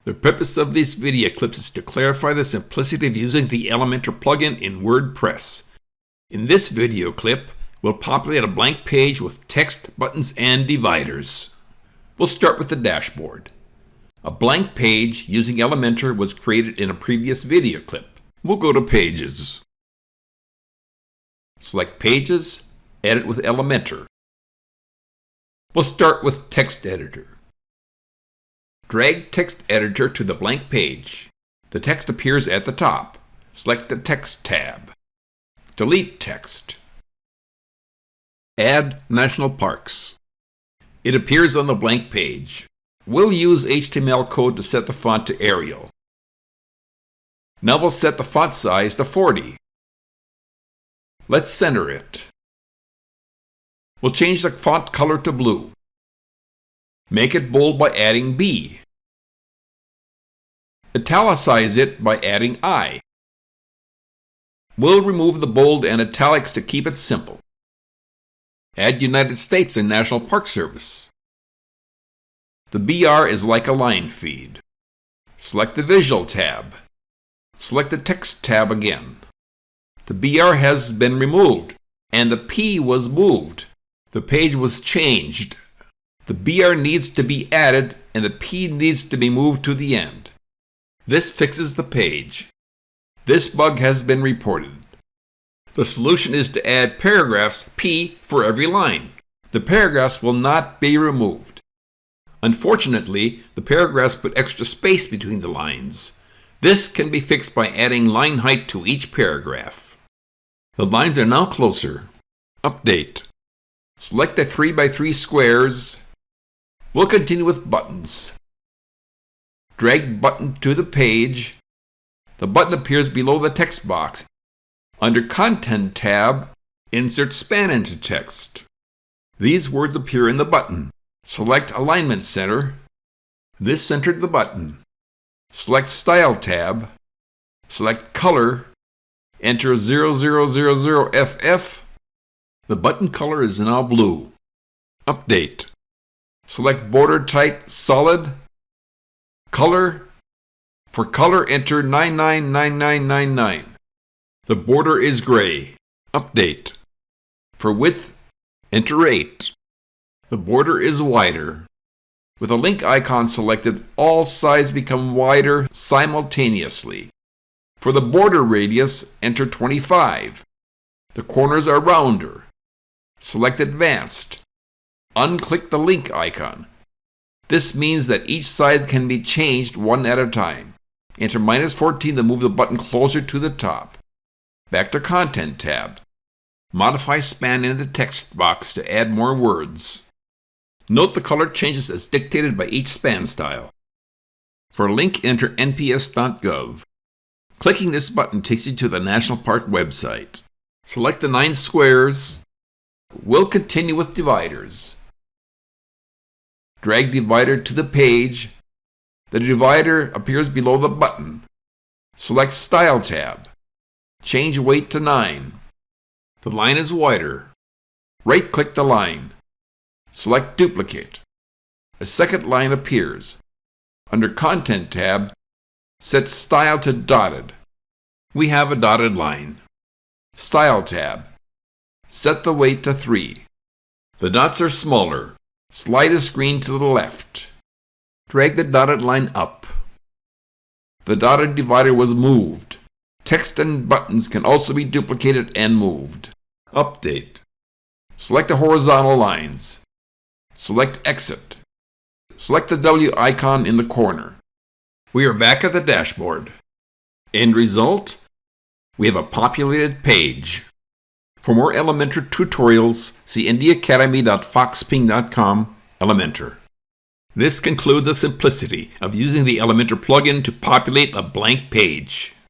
The purpose of these video clips is to clarify the simplicity of using the Elementor plugin in WordPress. In this video clip, we'll populate a blank page with text, buttons, and dividers. We'll start with the dashboard. A blank page using Elementor was created in a previous video clip. We'll go to Pages. Select Pages, Edit with Elementor. We'll start with Text Editor. Drag Text Editor to the blank page. The text appears at the top. Select the Text tab. Delete text. Add National Parks. It appears on the blank page. We'll use HTML code to set the font to Arial. Now we'll set the font size to 40. Let's center it. We'll change the font color to blue. Make it bold by adding B. Italicize it by adding I. We'll remove the bold and italics to keep it simple. Add United States and National Park Service. The BR is like a line feed. Select the Visual tab. Select the Text tab again. The BR has been removed, and the P was moved. The page was changed. The BR needs to be added, and the P needs to be moved to the end. This fixes the page. This bug has been reported. The solution is to add paragraphs P for every line. The paragraphs will not be removed. Unfortunately, the paragraphs put extra space between the lines. This can be fixed by adding line height to each paragraph. The lines are now closer. Update. Select the 3x3 squares. We'll continue with buttons. Drag button to the page. The button appears below the text box. Under Content tab, insert span into text. These words appear in the button. Select Alignment Center. This centered the button. Select Style tab. Select Color. Enter 0000FF. The button color is now blue. Update. Select Border Type Solid. Color. For color, enter 999999. The border is gray. Update. For width, enter 8. The border is wider. With a link icon selected, all sides become wider simultaneously. For the border radius, enter 25. The corners are rounder. Select Advanced. Unclick the link icon. This means that each side can be changed one at a time. Enter -14 to move the button closer to the top. Back to Content tab. Modify span in the text box to add more words. Note the color changes as dictated by each span style. For link, enter nps.gov. Clicking this button takes you to the National Park website. Select the 9 squares. We'll continue with dividers. Drag divider to the page. The divider appears below the button. Select Style tab. Change weight to 9. The line is wider. Right-click the line. Select Duplicate. A second line appears. Under Content tab, set Style to Dotted. We have a dotted line. Style tab. Set the weight to 3. The dots are smaller. Slide the screen to the left. Drag the dotted line up. The dotted divider was moved. Text and buttons can also be duplicated and moved. Update. Select the horizontal lines. Select Exit. Select the W icon in the corner. We are back at the dashboard. End result, we have a populated page. For more Elementor tutorials, see indiaacademy.foxping.com Elementor. This concludes the simplicity of using the Elementor plugin to populate a blank page.